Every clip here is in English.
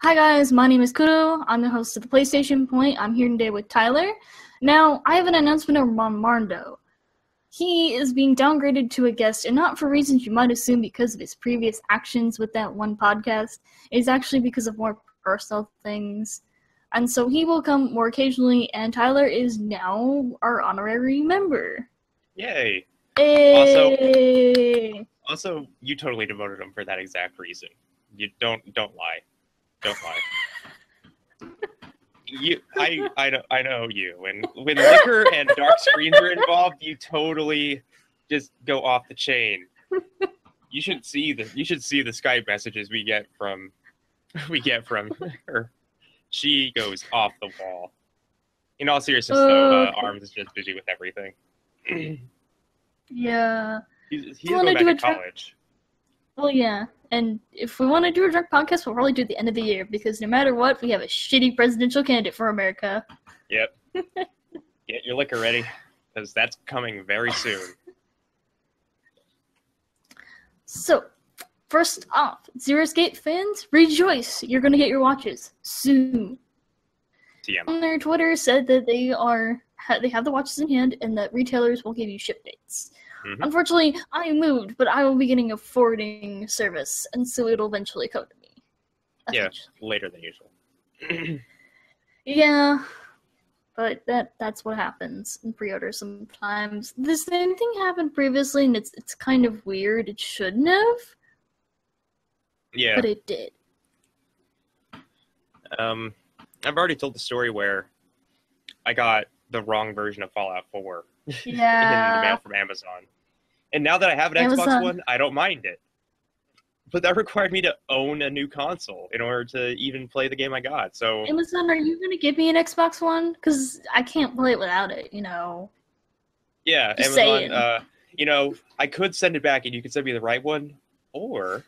Hi guys, my name is Kudo. I'm the host of the PlayStation Point. I'm here today with Tyler. Now, I have an announcement on Marndo. He is being downgraded to a guest, and not for reasons you might assume because of his previous actions with that one podcast. It is actually because of more personal things. And so he will come more occasionally, and Tyler is now our honorary member. Yay! Hey! Also, you totally devoted him for that exact reason. You don't lie. Don't lie. I know you. And when liquor and dark screens are involved, you totally just go off the chain. You should see the Skype messages we get from her. She goes off the wall. In all seriousness, though, Arms is just busy with everything. Yeah. He's going back to college. Well, yeah. And if we want to do a drunk podcast, we'll probably do it at the end of the year, because no matter what, we have a shitty presidential candidate for America. Yep. Get your liquor ready, because that's coming very soon. So, first off, Zero's Gate fans, rejoice! You're going to get your watches soon. TM. On their Twitter said that they have the watches in hand and that retailers will give you ship dates. Mm-hmm. Unfortunately, I moved, but I will be getting a forwarding service, and so it'll eventually come to me. Yeah, later than usual. Yeah, but that's what happens in pre-order sometimes. The same thing happened previously, and it's kind of weird. It shouldn't have. Yeah. But it did. I've already told the story where I got the wrong version of Fallout 4 in the mail from Amazon. And now that I have an Xbox One, I don't mind it. But that required me to own a new console in order to even play the game I got. So Amazon, are you going to give me an Xbox One? Because I can't play it without it, you know. Yeah, Just Amazon, I could send it back and you could send me the right one. Or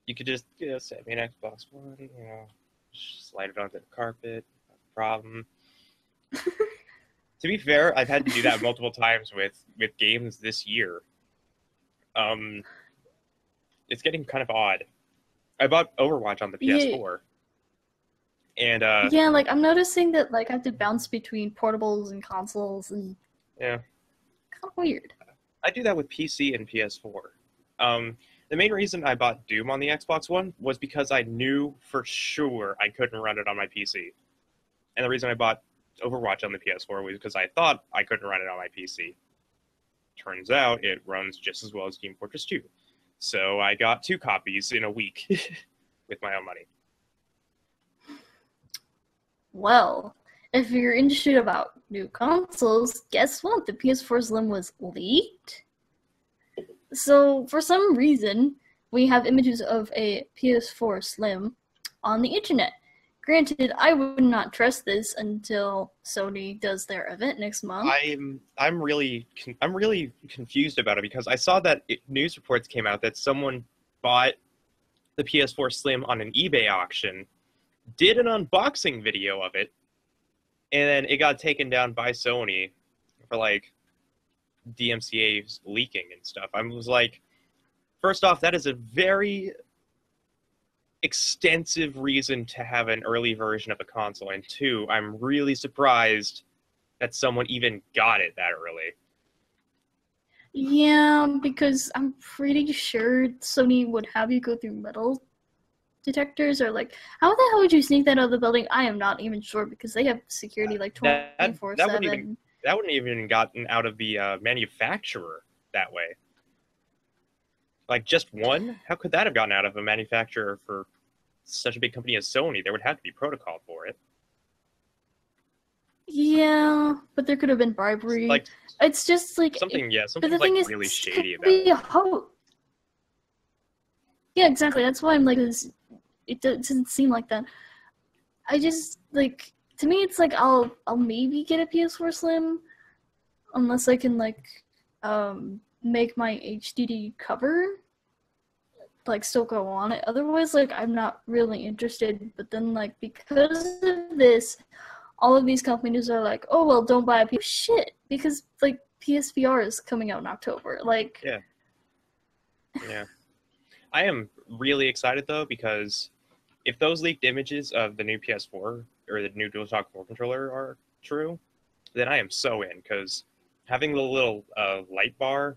you could just, send me an Xbox One, slide it onto the carpet, no problem. To be fair, I've had to do that multiple times with games this year. It's getting kind of odd. I bought Overwatch on the PS4. And I'm noticing that I have to bounce between portables and consoles, and kind of weird. I do that with PC and PS4. The main reason I bought Doom on the Xbox One was because I knew for sure I couldn't run it on my PC. And the reason I bought Overwatch on the PS4 was because I thought I couldn't run it on my PC. Turns out it runs just as well as Team Fortress 2. So I got 2 copies in a week with my own money. Well, if you're interested about new consoles, guess what? The PS4 Slim was leaked. So for some reason, we have images of a PS4 Slim on the internet. Granted, I would not trust this until Sony does their event next month. I'm really confused about it because I saw that news reports came out that someone bought the PS4 Slim on an eBay auction, did an unboxing video of it, and then it got taken down by Sony for DMCA's leaking and stuff. I was like, first off, that is a very extensive reason to have an early version of a console, and 2, I'm really surprised that someone even got it that early. Yeah, because I'm pretty sure Sony would have you go through metal detectors, or how the hell would you sneak that out of the building? I am not even sure, because they have security 24/7. That wouldn't even gotten out of the manufacturer that way. Just one? How could that have gotten out of a manufacturer for such a big company as Sony? There would have to be protocol for it. Yeah, but there could have been bribery. It's just something really shady about it. Yeah, exactly. That's why I'm it doesn't seem like that. I just to me it's I'll maybe get a PS4 Slim unless I can make my HDD cover still go on it. Otherwise, I'm not really interested. But then, because of this, all of these companies are oh, well, don't buy a PS. Shit, because PSVR is coming out in October. Yeah. I am really excited though because if those leaked images of the new PS4 or the new DualShock 4 controller are true, then I am so in, because having the little light bar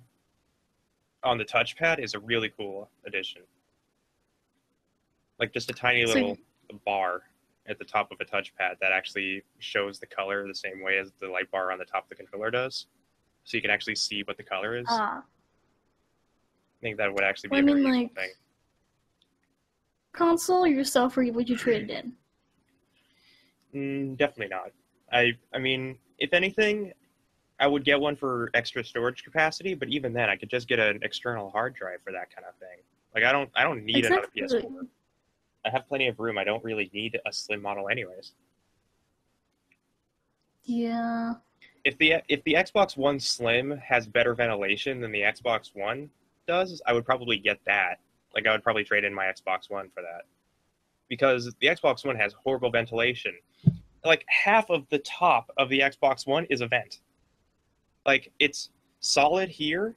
on the touchpad is a really cool addition. Like just a tiny So little bar at the top of a touchpad that actually shows the color the same way as the light bar on the top of the controller does. So you can actually see what the color is. I think that would actually be well, a I very mean, useful like, thing. console yourself, or would you trade it in? Definitely not. I mean, if anything, I would get one for extra storage capacity, but even then, I could just get an external hard drive for that kind of thing. Like, I don't need another Exactly. PS4. I have plenty of room. I don't really need a slim model, anyways. Yeah. If the Xbox One Slim has better ventilation than the Xbox One does, I would probably get that. Like, I would probably trade in my Xbox One for that, because the Xbox One has horrible ventilation. Like, half of the top of the Xbox One is a vent. Like, it's solid here,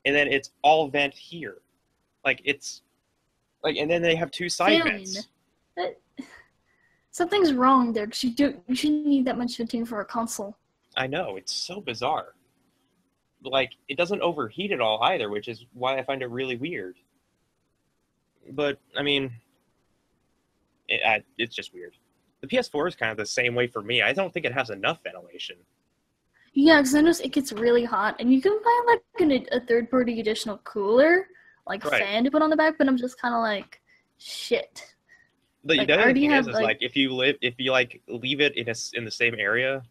and then it's all vent here. Like, it's like, and then they have two side Finn, vents. something's wrong there. Cause you shouldn't need that much venting for a console. I know, it's so bizarre. Like, it doesn't overheat at all either, which is why I find it really weird. But I mean, it's just weird. The PS4 is kind of the same way for me. I don't think it has enough ventilation. Yeah, because I noticed it gets really hot, and you can buy like a third-party additional cooler, like Right. fan to put on the back. But I'm just kind of like, shit. The Like, other already thing have, is like- like if you like leave it in the same area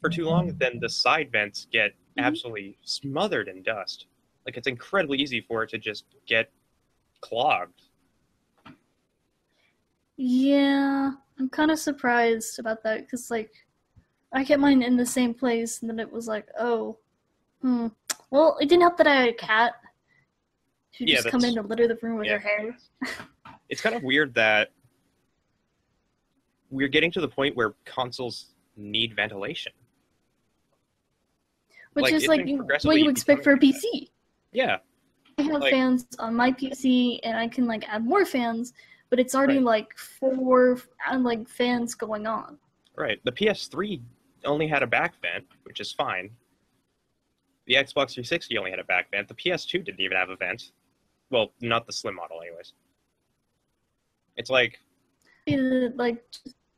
for too long, then the side vents get absolutely smothered in dust. Like, it's incredibly easy for it to just get clogged. Yeah, I'm kind of surprised about that because like I kept mine in the same place, and then it was like, oh, Well, it didn't help that I had a cat who Yeah, just come in that's- and litter the room with yeah. her hair. It's kind of weird that we're getting to the point where consoles need ventilation. Which Like, is it's like been what progressively you expect for a becoming like PC. Yeah, I have like- fans on my PC, and I can like add more fans, but it's already Right. like four like fans going on. right. The PS3 only had a back vent, which is fine. The Xbox 360 only had a back vent. The PS2 didn't even have a vent. Well, not the slim model, anyways. It's like, Like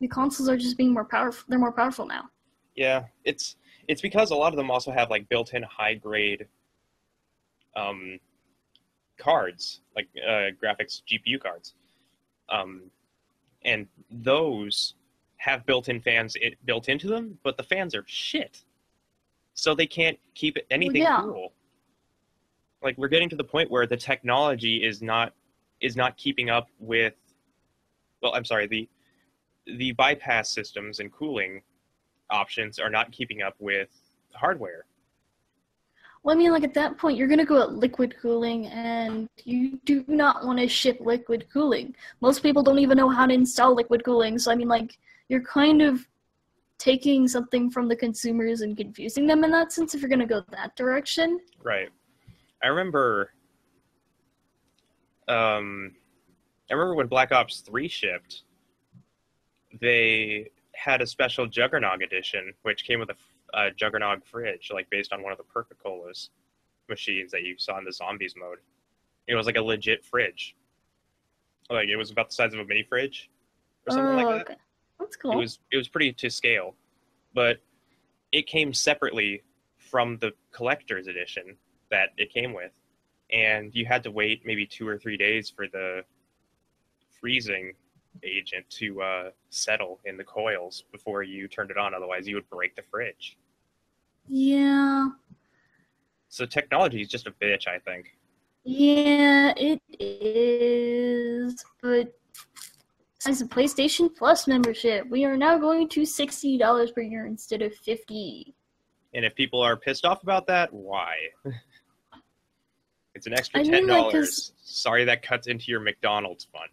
the consoles are just being more powerful. They're more powerful now. yeah, it's because a lot of them also have like built-in high-grade cards, like graphics GPU cards, and those have built-in fans built into them, but the fans are shit, so they can't keep anything yeah. cool. Like, we're getting to the point where the technology is not keeping up with. Well, I'm sorry, the bypass systems and cooling options are not keeping up with hardware. Well, I mean, like at that point, you're gonna go at liquid cooling, and you do not want to ship liquid cooling. Most people don't even know how to install liquid cooling, so I mean, like you're kind of taking something from the consumers and confusing them in that sense if you're gonna go that direction. Right. I remember when Black Ops 3 shipped, they had a special Juggernog edition, which came with a Juggernog fridge, like based on one of the Perca-Colas machines that you saw in the Zombies mode. It was like a legit fridge. Like, it was about the size of a mini fridge or something like that. Okay. That's cool. It was pretty to scale, but it came separately from the collector's edition that it came with, and you had to wait maybe 2 or 3 days for the freezing agent to settle in the coils before you turned it on. Otherwise, you would break the fridge. Yeah. So technology is just a bitch, I think. Yeah, it is. But since the PlayStation Plus membership, we are now going to $60 per year instead of $50. And if people are pissed off about that, why? It's an extra I $10. mean, like, 'cause- Sorry, that cuts into your McDonald's fund.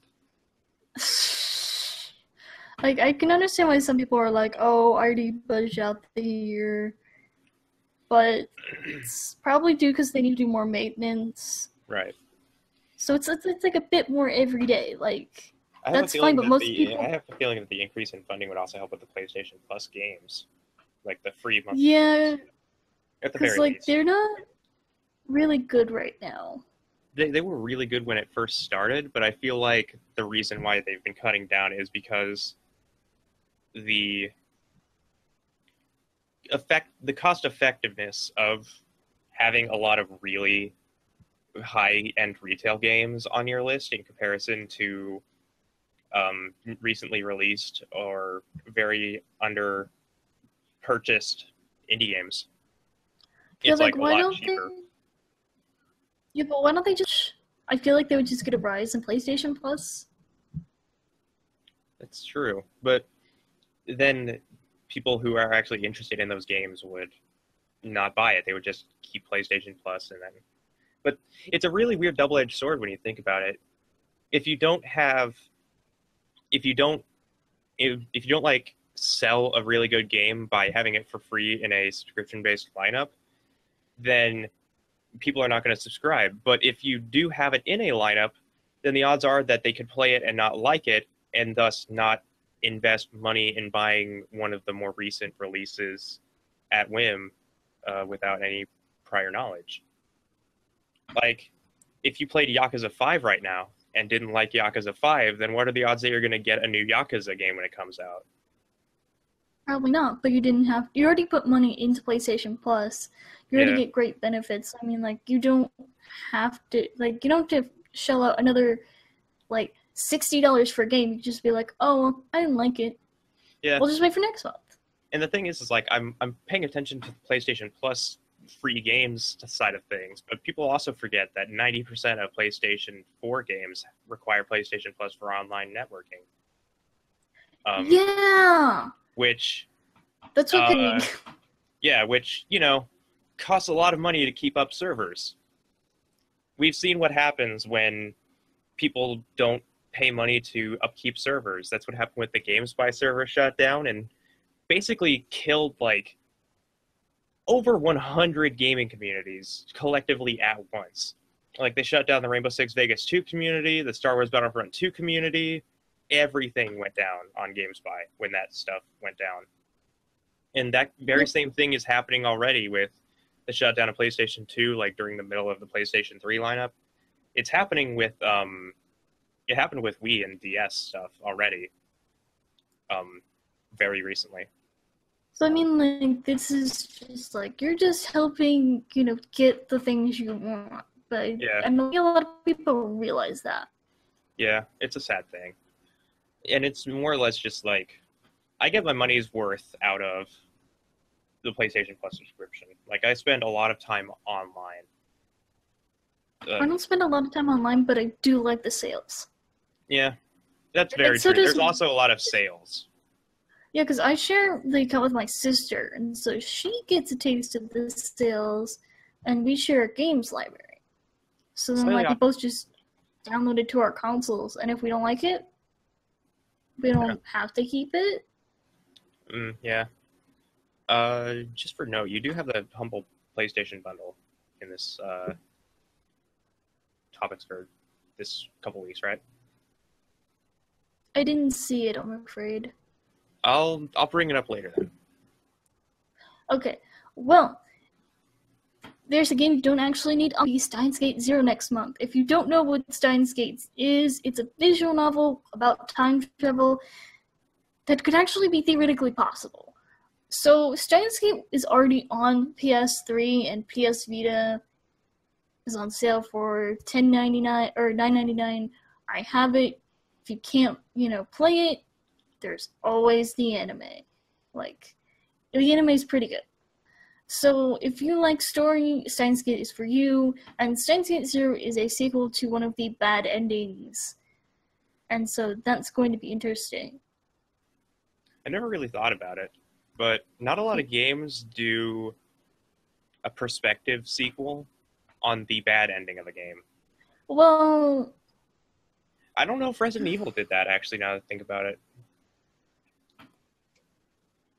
Like, I can understand why some people are like, oh, I already budged out the year. But it's probably due because they need to do more maintenance. Right. So it's like a bit more every day. Like, I have a That's fine, feeling but that most the I people, have a feeling that the increase in funding would also help with the PlayStation Plus games, like the free monthly yeah, games, at the because very like least. they're not really good right now. They were really good when it first started, but I feel like the reason why they've been cutting down is because the the cost effectiveness of having a lot of really high end retail games on your list in comparison to recently released or very under purchased indie games. Yeah, It's like like a why lot don't they? cheaper. Yeah, but why don't they just? I feel like they would just get a rise in PlayStation Plus. That's true, but then people who are actually interested in those games would not buy it. They would just keep PlayStation Plus, and then. But it's a really weird double-edged sword when you think about it. If you don't have, if you don't, if you don't like sell a really good game by having it for free in a subscription-based lineup, then people are not going to subscribe. But if you do have it in a lineup, then the odds are that they could play it and not like it, and thus not invest money in buying one of the more recent releases at whim without any prior knowledge. Like, if you played Yakuza 5 right now and didn't like Yakuza 5, then what are the odds that you're going to get a new Yakuza game when it comes out? Probably not, but you didn't have. You already put money into PlayStation Plus. You already Yeah, get great benefits. I mean, like you don't have to. Like you don't have to shell out another like $60 for a game. You just be like, oh, well, I didn't like it. yeah. We'll just wait for next month. And the thing is like I'm paying attention to the PlayStation Plus free games side of things, but people also forget that 90% of PlayStation 4 games require PlayStation Plus for online networking. Um, Yeah, which, that's what uh, getting. yeah, which costs a lot of money to keep up servers. We've seen what happens when people don't pay money to upkeep servers. That's what happened with the GameSpy server shut down and basically killed like over 100 gaming communities collectively at once. Like they shut down the Rainbow Six Vegas 2 community, the Star Wars Battlefront 2 community. Everything went down on GameSpy when that stuff went down. And that very same thing is happening already with the shutdown of PlayStation 2, like during the middle of the PlayStation 3 lineup. It's happening with it happened with Wii and DS stuff already, very recently. So I mean, like this is just like you're just helping, get the things you want. But Yeah, I know a lot of people realize that. yeah, it's a sad thing, and it's more or less just like I get my money's worth out of the PlayStation Plus subscription. Like I spend a lot of time online. I don't spend a lot of time online, but I do like the sales. Yeah, that's And very so true. does There's also a lot of sales. yeah, because I share the account with my sister, and so she gets a taste of the sales, and we share a games library. So then, Slightly like, we off. both just download it to our consoles, and if we don't like it, we don't have to keep it. Yeah. Just for note, you do have the humble PlayStation bundle in this topics for this couple weeks, right? I didn't see it, I'm afraid. I'll bring it up later then. Okay, well, there's a game you don't actually need. I'll be Steins Gate Zero next month. If you don't know what Steins Gate is, it's a visual novel about time travel that could actually be theoretically possible. So Steins Gate is already on PS3 and PS Vita. Is on sale for $10.99 or $9.99. I have it. If you can't, play it, there's always the anime. Like, the anime is pretty good. So if you like story, Steins Gate is for you, and Steins Gate Zero is a sequel to one of the bad endings. And so that's going to be interesting. I never really thought about it, but not a lot of games do a perspective sequel on the bad ending of a game. Well, I don't know if Resident Evil did that, actually, now that I think about it.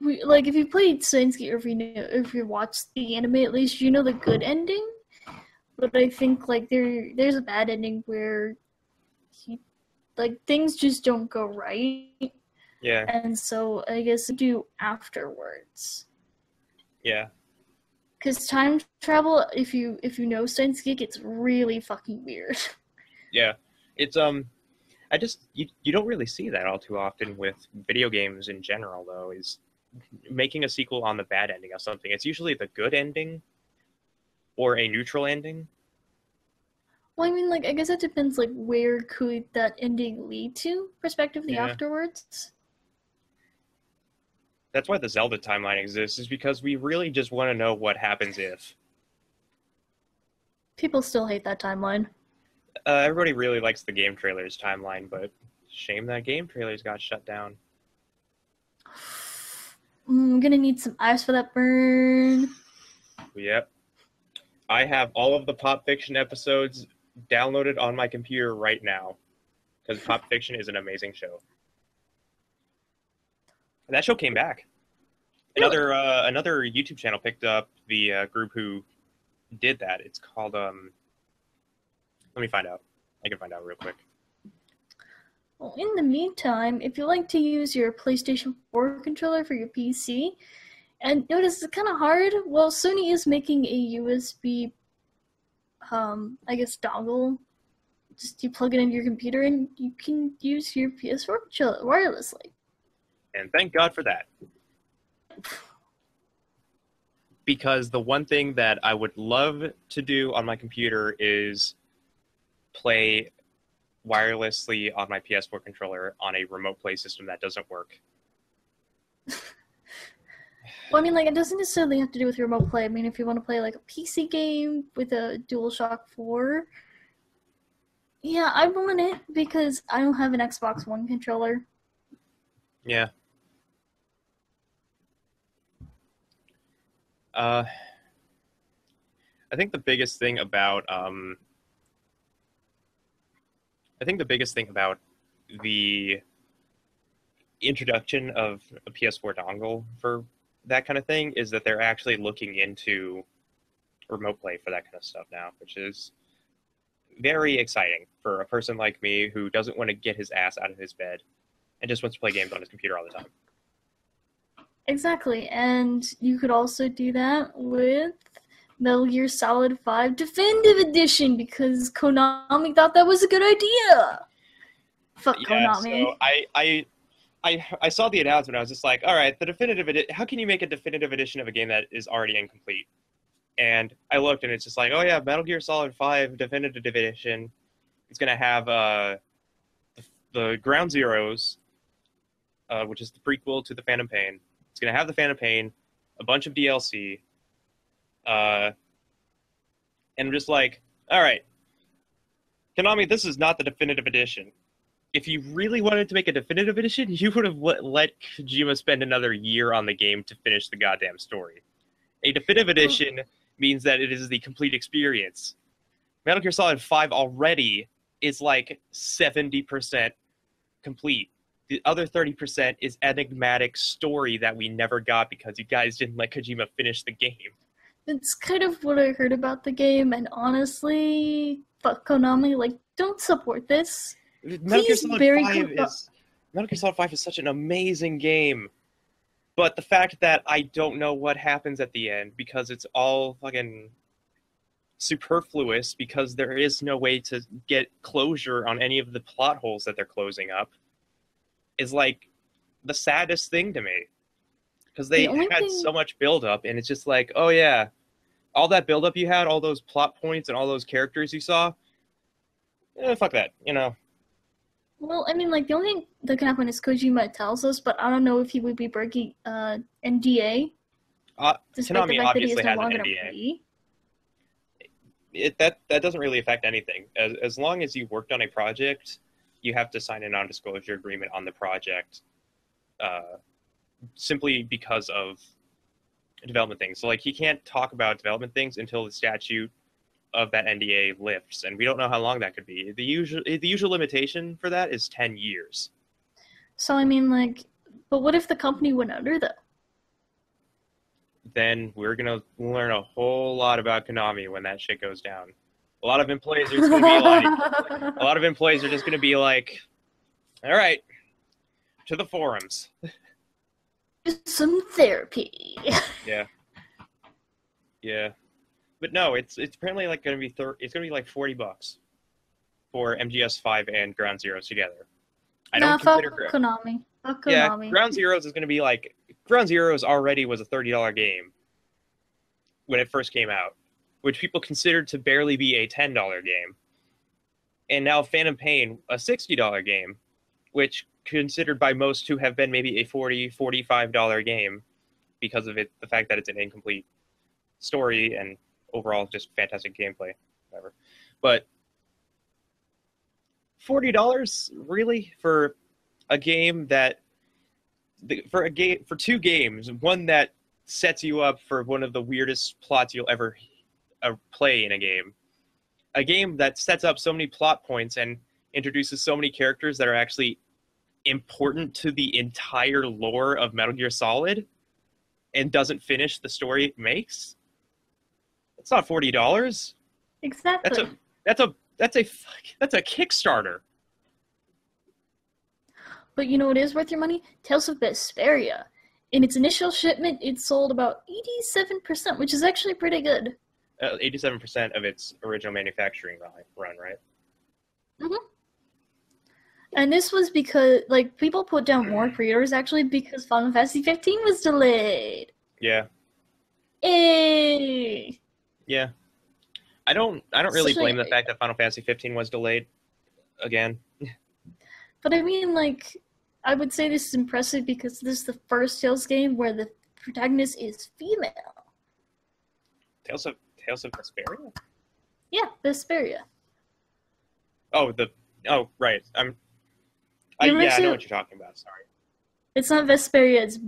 if you played Steins Gate, or if you watched the anime, at least you know the good ending. But I think there's a bad ending where like things just don't go right, Yeah, and so I guess do afterwards. yeah, Because time travel, if you know Steins Gate, it's really fucking weird. yeah. It's I just you don't really see that all too often with video games in general, though. Is making a sequel on the bad ending of something. It's usually the good ending or a neutral ending. Well, I mean, like, I guess it depends, like, where could that ending lead to, prospectively Yeah, afterwards. that's why the Zelda timeline exists. Is because we really just want to know what happens if. People still hate that timeline. Everybody really likes the game trailers timeline, but shame that game trailers got shut down. I'm gonna need some ice for that burn. Yep. I have all of the Pop Fiction episodes downloaded on my computer right now because Pop Fiction is an amazing show. And that show came back. Really? Another YouTube channel picked up the group who did that. It's called Let me find out. I can find out real quick. Well, in the meantime, if you like to use your PlayStation 4 controller for your PC, and notice it's kind of hard, well, Sony is making a USB, I guess, dongle. Just you plug it into your computer and you can use your PS4 controller wirelessly. And thank God for that. Because the one thing that I would love to do on my computer is play wirelessly on my PS4 controller on a remote play system that doesn't work. Well, I mean, like, it doesn't necessarily have to do with remote play. I mean, if you want to play, like, a PC game with a DualShock 4, yeah, I want it because I don't have an Xbox One controller. Yeah. I think the biggest thing about the introduction of a PS4 dongle for that kind of thing is that they're actually looking into remote play for that kind of stuff now, which is very exciting for a person like me who doesn't want to get his ass out of his bed and just wants to play games on his computer all the time. Exactly, and you could also do that with Metal Gear Solid 5 Definitive Edition because Konami thought that was a good idea. Fuck Yeah, Konami. so I saw the announcement. I was just like, all right, the definitive edition. How can you make a definitive edition of a game that is already incomplete? And I looked, and it's just like, oh yeah, Metal Gear Solid 5 Definitive Edition. It's gonna have the Ground Zeroes, which is the prequel to the Phantom Pain. It's gonna have the Phantom Pain, a bunch of DLC, and I'm just like, all right, Konami, this is not the definitive edition. If you really wanted to make a definitive edition, you would have let Kojima spend another year on the game to finish the goddamn story. A definitive edition means that it is the complete experience. Metal Gear Solid 5 already is like 70% complete. The other 30% is enigmatic story that we never got because you guys didn't let Kojima finish the game. It's kind of what I heard about the game, and honestly, fuck Konami, like, don't support this. Metal Gear Solid 5 is such an amazing game. But the fact that I don't know what happens at the end because it's all fucking superfluous because there is no way to get closure on any of the plot holes that they're closing up is like the saddest thing to me. Because they had so much buildup and it's just like, oh yeah, all that buildup you had, all those plot points and all those characters you saw, fuck that, you know. Well, I mean, like, the only thing that can happen is Kojima tells us, but I don't know if he would be breaking NDA. Konami obviously has an NDA. That doesn't really affect anything. As long as you worked on a project, you have to sign a non-disclosure agreement on the project simply because of development things. So, like, he can't talk about development things until the statute of that NDA lifts, and we don't know how long that could be. The usual limitation for that is 10 years. So, I mean, like, but what if the company went under, though? Then we're going to learn a whole lot about Konami when that shit goes down. A lot of employees are just going to be like, All right, to the forums. Some therapy. Yeah, yeah, but no, it's apparently like going to be it's going to be like $40 for MGS5 and Ground Zeroes together. I Nah, don't consider fuck Konami. Fuck yeah, Konami. Ground Zeroes is going to be like Ground Zeroes already was a $30 game when it first came out, which people considered to barely be a $10 game. And now Phantom Pain, a $60 game, which considered by most to have been maybe a $45 game because of the fact that it's an incomplete story and overall just fantastic gameplay, whatever. But $40 really for a game that for two games, one that sets you up for one of the weirdest plots you'll ever play in a game that sets up so many plot points and introduces so many characters that are actually important to the entire lore of Metal Gear Solid and doesn't finish the story it makes. It's not $40. Exactly. That's a Kickstarter. But you know what is worth your money? Tales of Vesperia. In its initial shipment, it sold about 87%, which is actually pretty good. 87% of its original manufacturing run, right? Mm-hmm. And this was because, like, people put down more pre-orders, actually, because Final Fantasy 15 was delayed. Yeah. Hey! Yeah. I don't really blame the fact that Final Fantasy 15 was delayed again. But I mean, like, I would say this is impressive because this is the first Tales game where the protagonist is female. Tales of Vesperia? Yeah, Vesperia. Oh, right. I know what you're talking about. Sorry. It's not Vesperia, it's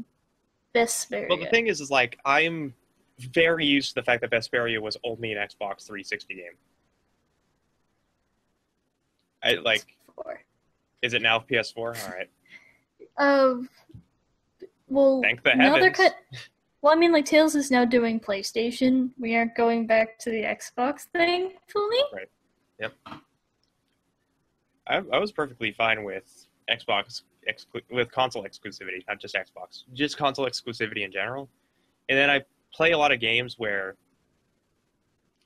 Vesperia. Well, the thing is like, I'm very used to the fact that Vesperia was only an Xbox 360 game. Is it now PS4? All right. Well, thank the heavens. Well, I mean, like, Tales is now doing PlayStation. We aren't going back to the Xbox, thankfully. Right. Yep. I was perfectly fine with Xbox with console exclusivity, not just Xbox, just console exclusivity in general. And then I play a lot of games where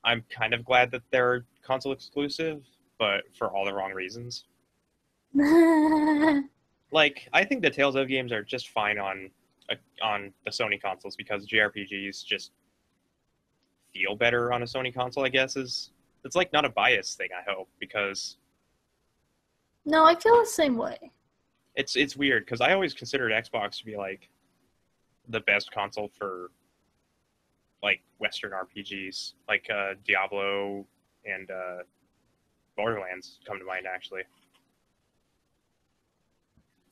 I'm kind of glad that they're console exclusive, but for all the wrong reasons. Like, I think the Tales of games are just fine on the Sony consoles because JRPGs just feel better on a Sony console, I guess. It's like not a bias thing, I hope, because... No, I feel the same way. It's weird, because I always considered Xbox to be, like, the best console for, like, Western RPGs, like Diablo and Borderlands come to mind, actually.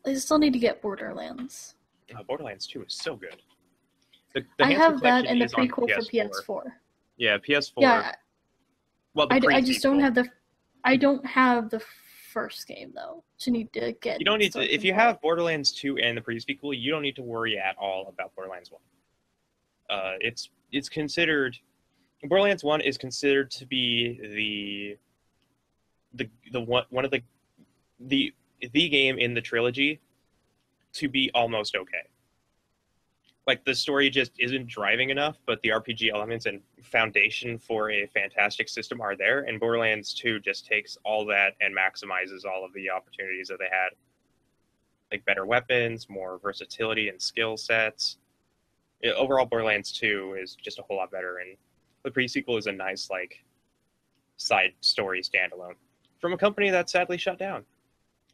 I still need to get Borderlands. Borderlands 2 is so good. I have that and the prequel for PS4. Yeah, PS4. Yeah. Well, I just don't have the... I don't have the first game, though, to need to get... You don't need to... If you have Borderlands 2 and the pre-sequel, you don't need to worry at all about Borderlands 1. It's considered... Borderlands 1 is considered to be one of the game in the trilogy to be almost okay. Like, the story just isn't driving enough, but the RPG elements and foundation for a fantastic system are there, and Borderlands 2 just takes all that and maximizes all of the opportunities that they had. Like, better weapons, more versatility and skill sets. Overall, Borderlands 2 is just a whole lot better, and the pre-sequel is a nice, like, side story standalone from a company that sadly shut down.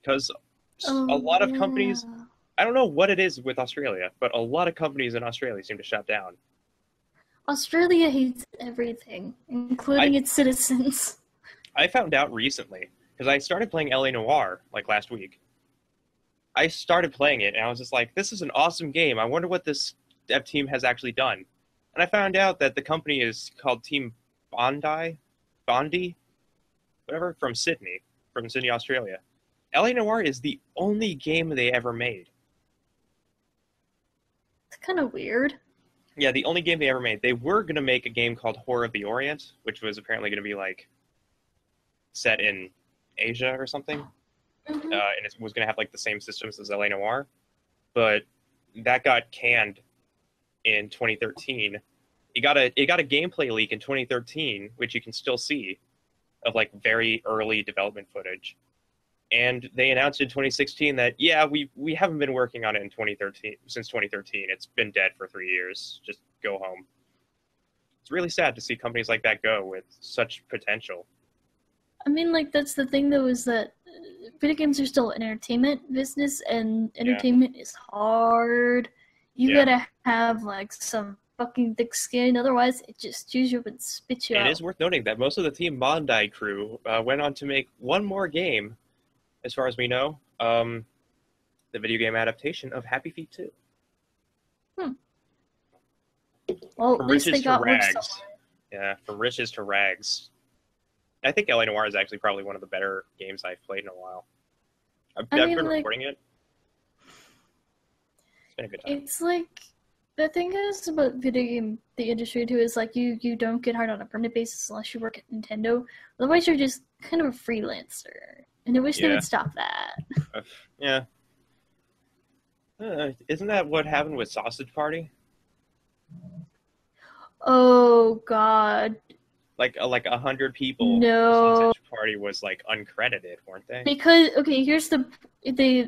Because a lot of companies... I don't know what it is with Australia, but a lot of companies in Australia seem to shut down. Australia hates everything, including its citizens. I found out recently, because I started playing LA Noire, like, last week. I started playing it, and I was just like, this is an awesome game. I wonder what this dev team has actually done. And I found out that the company is called Team Bondi, whatever, from Sydney, Australia. LA Noire is the only game they ever made. It's kind of weird. Yeah, the only game they ever made. They were going to make a game called Horror of the Orient, which was apparently going to be, like, set in Asia or something. Mhm. and it was going to have like the same systems as LA Noire, but that got canned in 2013. It got a gameplay leak in 2013, which you can still see, of like very early development footage. And they announced in 2016 that yeah, we haven't been working on it in 2013 since 2013. It's been dead for 3 years. Just go home. It's really sad to see companies like that go with such potential. I mean, like, that's the thing, though, is that video games are still an entertainment business, and Yeah, entertainment is hard. You yeah. gotta have, like, some fucking thick skin, otherwise it just chews you up and spits you It out. is worth noting that most of the Team Bondi crew went on to make one more game, as far as we know, the video game adaptation of Happy Feet 2. Hmm. Well, at From least they riches to got work rags. somewhere. Yeah, from riches to rags. I think LA Noire is actually probably one of the better games I've played in a while. I've, I I've been mean, like, recording it. It's been a good time. it's like, the thing is about video game, the industry too, is like you don't get hired on a permanent basis unless you work at Nintendo. Otherwise, you're just kind of a freelancer. And I wish they Yeah, would stop that. yeah. Isn't that what happened with Sausage Party? Oh God, Like 100 people. no. Sausage Party was like uncredited, weren't they? Because okay, here's the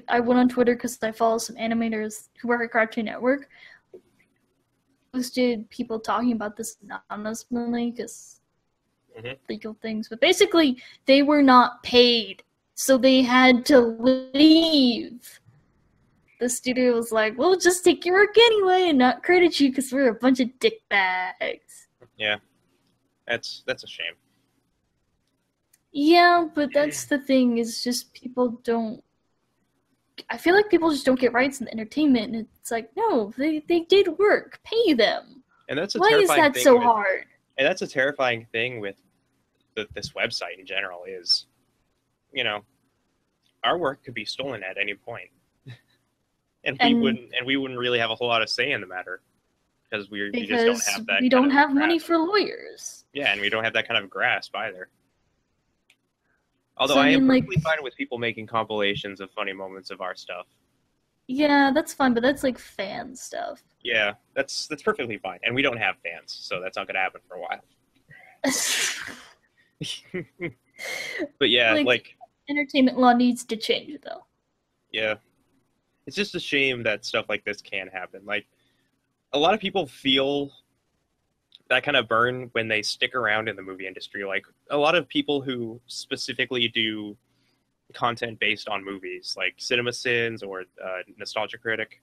I went on Twitter because I follow some animators who work at Cartoon Network. Posted people talking about this anonymously because Mhm. legal things, but basically they were not paid, so they had to leave. The studio was like, "We'll just take your work anyway and not credit you because we're a bunch of dickbags." Yeah, that's a shame. Yeah, but that's the thing, is just people don't. I feel like people just don't get rights in entertainment, and it's like, no, they did work, pay them. And that's a Why is terrifying that thing so with, hard? and that's a terrifying thing with this website in general is, you know, our work could be stolen at any point. and we And wouldn't really have a whole lot of say in the matter because we just don't because have that we kind don't of have money grasp. for lawyers. Yeah, and we don't have that kind of grasp either. Although So, I I am mean, like, perfectly fine with people making compilations of funny moments of our stuff. yeah, that's fine, but that's like fan stuff. Yeah, that's perfectly fine. And we don't have fans, so that's not going to happen for a while. But yeah, like, entertainment law needs to change, though. yeah. It's just a shame that stuff like this can happen. Like, a lot of people feel that kind of burn when they stick around in the movie industry. Like, a lot of people who specifically do content based on movies, like CinemaSins or Nostalgia Critic,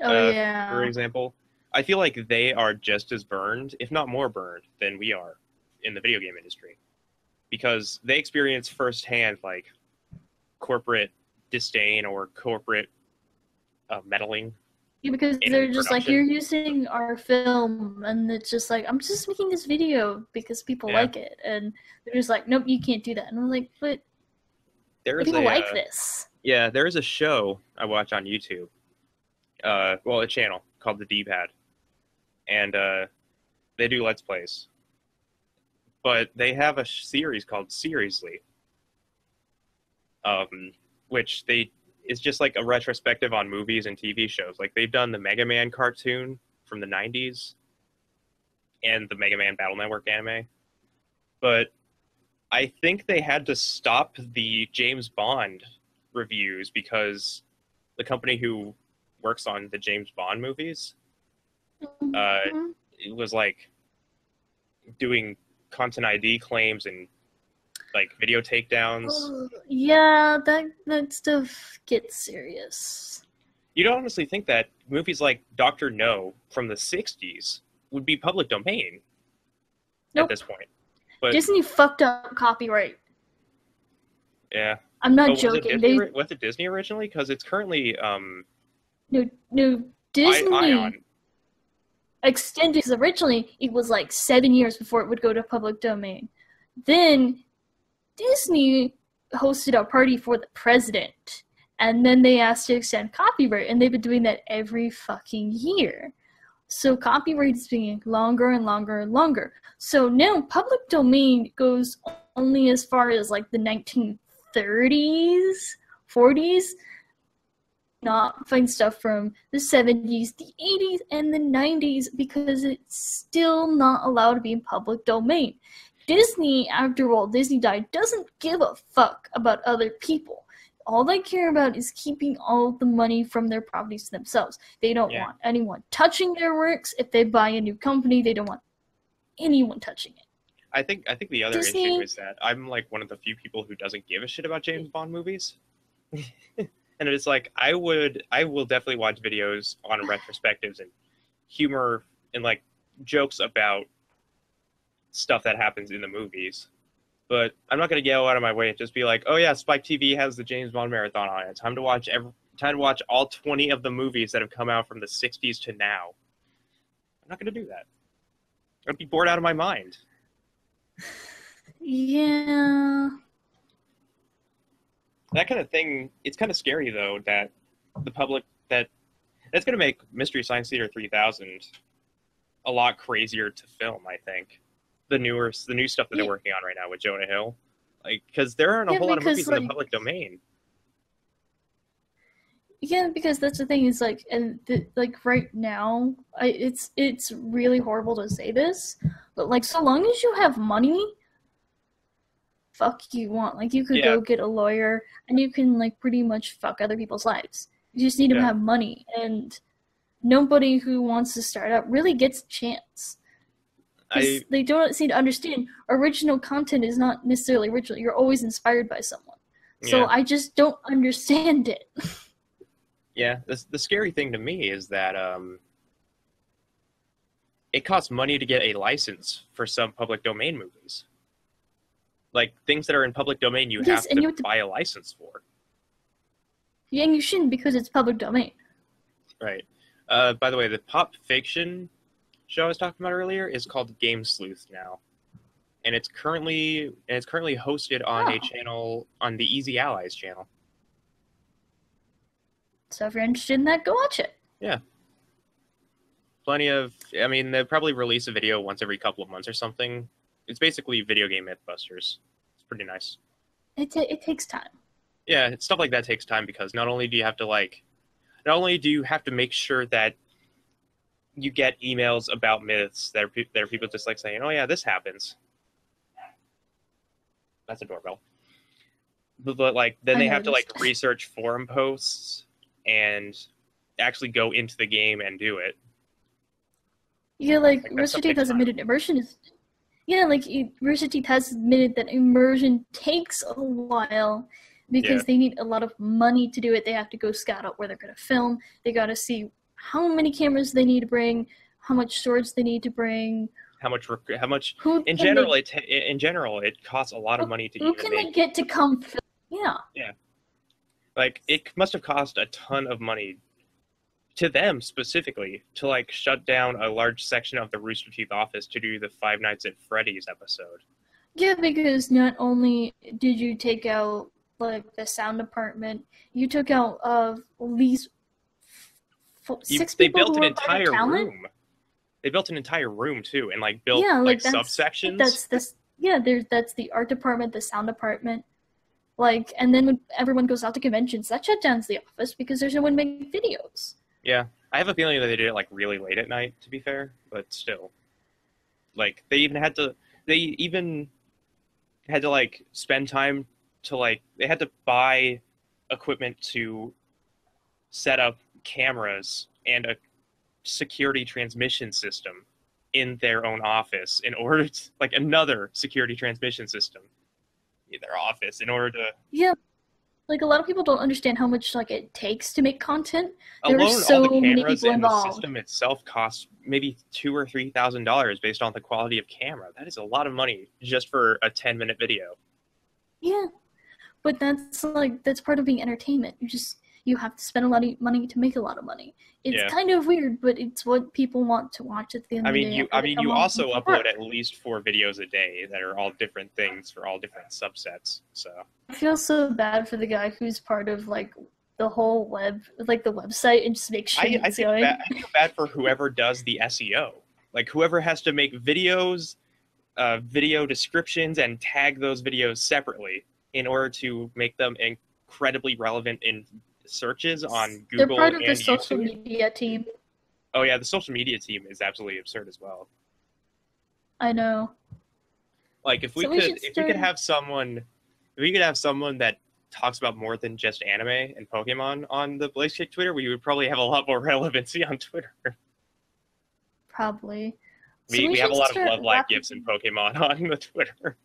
Oh, for yeah. example, I feel like they are just as burned, if not more burned, than we are in the video game industry. Because they experience firsthand, like, corporate disdain or corporate meddling Yeah, because in they're just like, production. you're using our film, and it's just like, I'm just making this video because people Yeah. like it. And they're just like, nope, you can't do that. And I'm like, but There is people a like this. yeah, there is a show I watch on YouTube. Well, a channel called the D-Pad, and they do Let's Plays. But they have a series called Seriously, which they is just like a retrospective on movies and TV shows. Like, they've done the Mega Man cartoon from the 90s and the Mega Man Battle Network anime. But I think they had to stop the James Bond reviews because the company who works on the James Bond movies Mhm. it was like doing content ID claims and like video takedowns. Yeah, that stuff gets serious. You'd honestly think that movies like Doctor No from the 60s would be public domain Nope. at this point. But Disney fucked up copyright. yeah. I'm not But joking. Was it Disney originally? Because it's currently No, Disney Ion. extended, because originally it was like 7 years before it would go to public domain. Then Disney hosted a party for the president, and then they asked to extend copyright, and they've been doing that every fucking year. So copyright is being longer and longer and longer. So now public domain goes only as far as like the 30s, 40s, not find stuff from the 70s, the 80s, and the 90s because it's still not allowed to be in public domain. Disney, after Walt Disney died, doesn't give a fuck about other people. All they care about is keeping all the money from their properties to themselves. They don't want anyone touching their works. If they buy a new company, they don't want anyone touching it. I think the other issue is that I'm like one of the few people who doesn't give a shit about James Bond movies. And it's like I will definitely watch videos on retrospectives and humor and like jokes about stuff that happens in the movies. But I'm not going to go out of my way and just be like, oh yeah, Spike TV has the James Bond marathon on it. Time to watch all 20 of the movies that have come out from the 60s to now. I'm not going to do that. I'd be bored out of my mind. Yeah. That kind of thing, it's kind of scary, though, that the public, that's going to make Mystery Science Theater 3000 a lot crazier to film, I think. The new stuff that they're working on right now with Jonah Hill. Like, because there aren't a whole lot of movies in the public domain. Yeah, because that's the thing, is like, and like right now, it's really horrible to say this, but like, so long as you have money, fuck you want. Like, you could go get a lawyer, and you can like pretty much fuck other people's lives. You just need to have money, and nobody who wants to start up really gets a chance. They don't seem to understand original content is not necessarily original. You're always inspired by someone. So I just don't understand it. Yeah, the scary thing to me is that it costs money to get a license for some public domain movies. Like, things that are in public domain, you have to buy a license for. Yeah, and you shouldn't because it's public domain. Right. By the way, the Pop Fiction show I was talking about earlier is called Game Sleuth now. And it's currently hosted on a channel, on the Easy Allies channel. So if you're interested in that, go watch it. Yeah. Plenty of, I mean, they'll probably release a video once every couple of months or something. It's basically video game Mythbusters. It's pretty nice. It takes time. Yeah, stuff like that takes time because not only do you have to make sure that you get emails about myths that are people just like saying, oh yeah, this happens. That's a doorbell. But like, then they have to like research forum posts and actually go into the game and do it. Yeah, like Rooster Teeth has admitted immersion is... Yeah, like Rooster Teeth has admitted that immersion takes a while because they need a lot of money to do it. They have to go scout out where they're going to film. They got to see how many cameras they need to bring, how much storage they need to bring. How much in general it costs a lot of money to who can they get to come film? Yeah. Like, it must have cost a ton of money to them specifically to like shut down a large section of the Rooster Teeth office to do the Five Nights at Freddy's episode. Yeah, because not only did you take out like the sound department, you took out at least 6 they people built who an were part entire of talent. room. They built an entire room too, and like built subsections. That's the art department, the sound department. Like, and then when everyone goes out to conventions, that shut down the office because there's no one making videos. Yeah, I have a feeling that they did it like really late at night, to be fair, but still. Like, they even had to like spend time to like, they had to buy equipment to set up cameras and a security transmission system in their own office in order to, like, another security transmission system in their office in order to... Yeah. Like, a lot of people don't understand how much like it takes to make content. Alone, There's so all the many cameras people and the involved. system itself costs maybe $2,000 or $3,000 based on the quality of camera. That is a lot of money just for a 10-minute video. Yeah, but that's part of being entertainment. You have to spend a lot of money to make a lot of money. It's kind of weird, but it's what people want to watch at the end of the day. You also upload at least 4 videos a day that are all different things for all different subsets. So I feel so bad for the guy who's part of like the whole the website and just make sure I feel bad for whoever does the SEO, like whoever has to make videos, video descriptions, and tag those videos separately in order to make them incredibly relevant in searches on They're Google part of and the social YouTube. media team. Oh yeah, the social media team is absolutely absurd as well. I know. Like if we So we should if we could start- have someone that talks about more than just anime and Pokemon on the Blaze Kick Twitter, we would probably have a lot more relevancy on Twitter. Probably. So We have should a lot of start love life wrapping- gifts in Pokemon on the Twitter.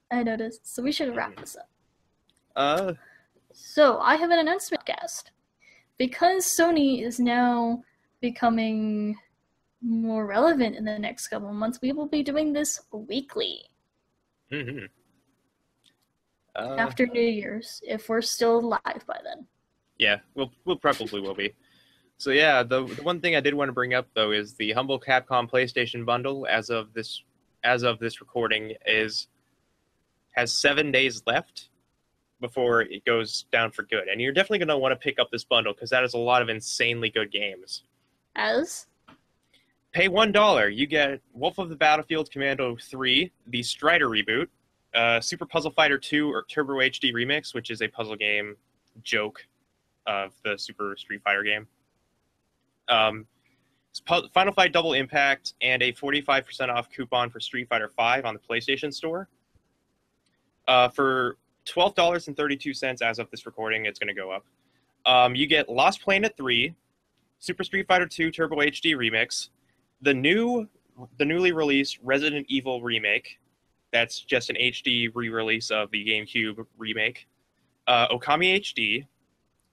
I noticed. So we should wrap this up. Uh, So I have an announcement cast. Because Sony is now becoming more relevant in the next couple of months, we will be doing this weekly mhm. after New Year's, if we're still live by then. Yeah, we'll probably will be. So yeah, the one thing I did want to bring up though is the Humble Capcom PlayStation bundle as of this recording has 7 days left before it goes down for good. And you're definitely going to want to pick up this bundle because that is a lot of insanely good games. As? Pay $1, you get Wolf of the Battlefield Commando 3, the Strider reboot, Super Puzzle Fighter 2 or Turbo HD Remix, which is a puzzle game joke of the Super Street Fighter game. Final Fight Double Impact, and a 45% off coupon for Street Fighter V on the PlayStation Store. For $12.32 as of this recording, it's going to go up. You get Lost Planet 3, Super Street Fighter 2 Turbo HD Remix, the newly released Resident Evil remake. That's just an HD re-release of the GameCube remake. Okami HD,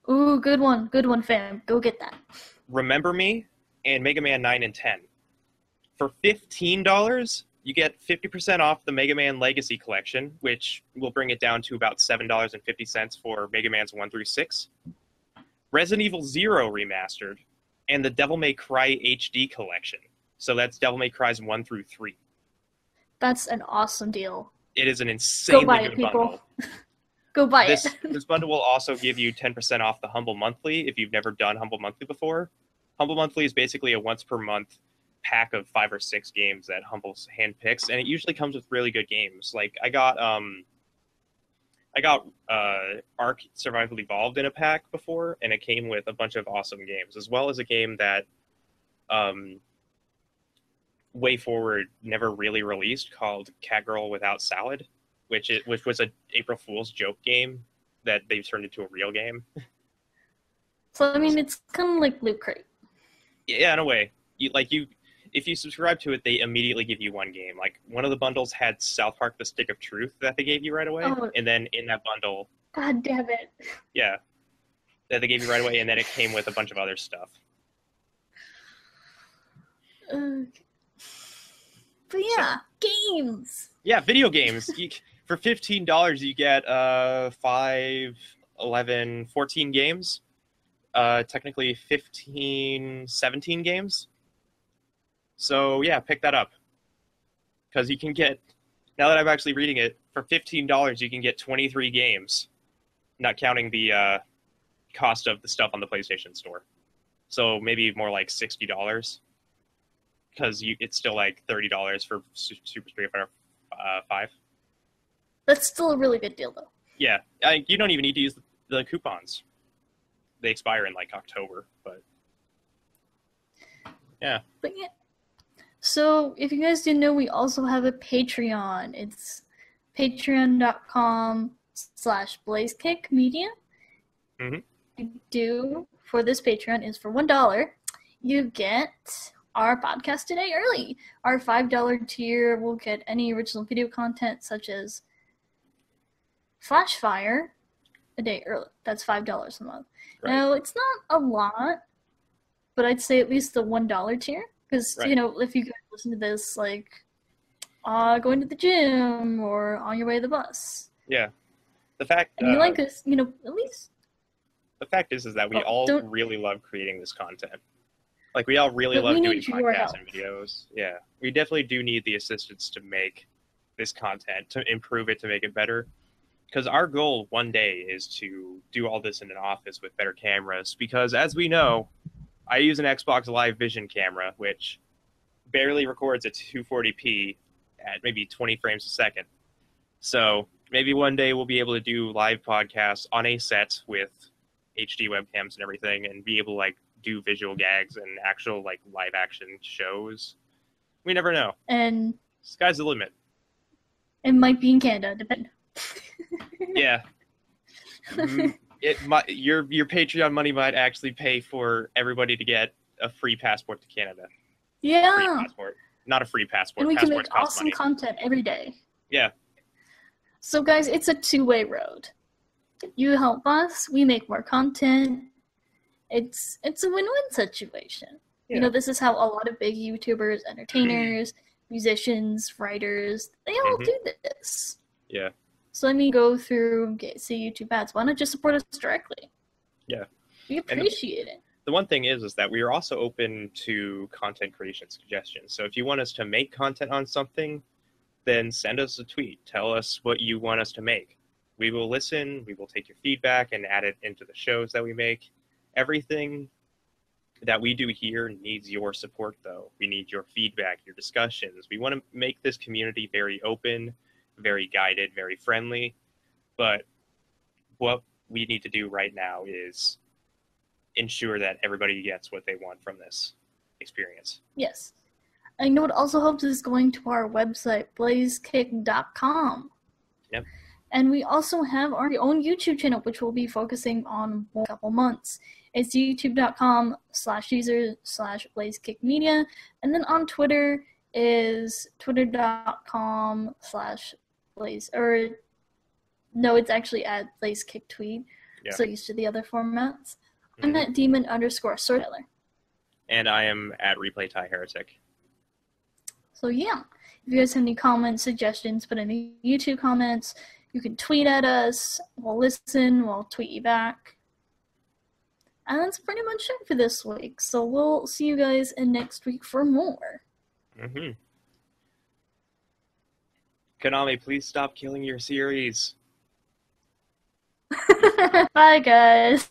Ooh, good one, fam. Go get that. Remember Me, and Mega Man 9 and 10. For $15, you get 50% off the Mega Man Legacy Collection, which will bring it down to about $7.50 for Mega Man's 1 through 6. Resident Evil 0 Remastered, and the Devil May Cry HD Collection. So that's Devil May Cry's 1 through 3. That's an awesome deal. It is an insanely Go buy good it, people. bundle. Go buy This it. this bundle will also give you 10% off the Humble Monthly if you've never done Humble Monthly before. Humble Monthly is basically a once per month pack of 5 or 6 games that Humble's handpicks, and it usually comes with really good games. Like I got Ark Survival Evolved in a pack before, and it came with a bunch of awesome games, as well as a game that Way Forward never really released called Catgirl Without Salad, which was a April Fool's joke game that they've turned into a real game. So I mean, it's kind of like Loot Crate. Yeah, in a way. If you subscribe to it, they immediately give you one game. Like one of the bundles had South Park: The Stick of Truth that they gave you right away, Oh. and then in that bundle, God damn it. yeah, that they gave you right away, and then it came with a bunch of other stuff. But yeah, games. Yeah, video games. For $15, you get 5, 11, 14 games. Technically 15, 17 games. So yeah, pick that up. Because you can get, now that I'm actually reading it, for $15 you can get 23 games. Not counting the cost of the stuff on the PlayStation Store. So maybe more like $60. Because it's still like $30 for Super Street Fighter 5. That's still a really good deal, though. Yeah, you don't even need to use the coupons. They expire in like October, but yeah. But yeah. So if you guys didn't know, we also have a Patreon. It's patreon.com/BlazeKickMedia. Mm-hmm. You do for this Patreon is for $1. You get our podcast today early. Our $5 tier will get any original video content such as Flashfire a day early. That's $5 a month. Right. Now, it's not a lot, but I'd say at least the $1 tier. Because, Right. you know, if you guys listen to this, like, going to the gym or on your way to the bus, Yeah. The fact and you like us, you know, at least. the fact is that we Oh, all don't- really love creating this content. Like we all really But love we doing need your podcasts help. and videos. Yeah. We definitely do need the assistance to make this content, to improve it, to make it better. Because our goal one day is to do all this in an office with better cameras. Because as we know, I use an Xbox Live Vision camera, which barely records at 240p at maybe 20 frames a second. So maybe one day we'll be able to do live podcasts on a set with HD webcams and everything, and be able to like do visual gags and actual like live action shows. We never know. And Sky's the limit. it might be in Canada, depend. Yeah. Your Patreon money might actually pay for everybody to get a free passport to Canada. Yeah. Free passport. Not a free passport. And we can make Passports cost awesome money. content every day. Yeah. So guys, it's a two-way road. You help us, we make more content. It's a win-win situation. Yeah. You know, this is how a lot of big YouTubers, entertainers, musicians, writers, they all do this. Yeah. So let me go through, see YouTube ads. Why not just support us directly? Yeah. We appreciate it. The one thing is that we are also open to content creation suggestions. So if you want us to make content on something, then send us a tweet. Tell us what you want us to make. We will listen, we will take your feedback and add it into the shows that we make. Everything that we do here needs your support, though. We need your feedback, your discussions. We want to make this community very open, very guided, very friendly. But what we need to do right now is ensure that everybody gets what they want from this experience. Yes. I know what also helps is going to our website, blazekick.com. Yep. And we also have our own YouTube channel, which we'll be focusing on for a couple months. It's youtube.com/user/blazekickmedia. And then on Twitter is twitter.com/blaze, or no, it's actually at blazekick_tweet. Yeah. So used to the other formats. I'm at demon_storyteller. And I am at replaytieheretic. So yeah, if you guys have any comments, suggestions, put in the YouTube comments. You can tweet at us. We'll listen. We'll tweet you back. And that's pretty much it for this week. So we'll see you guys in next week for more. Konami, please stop killing your series. Bye, guys.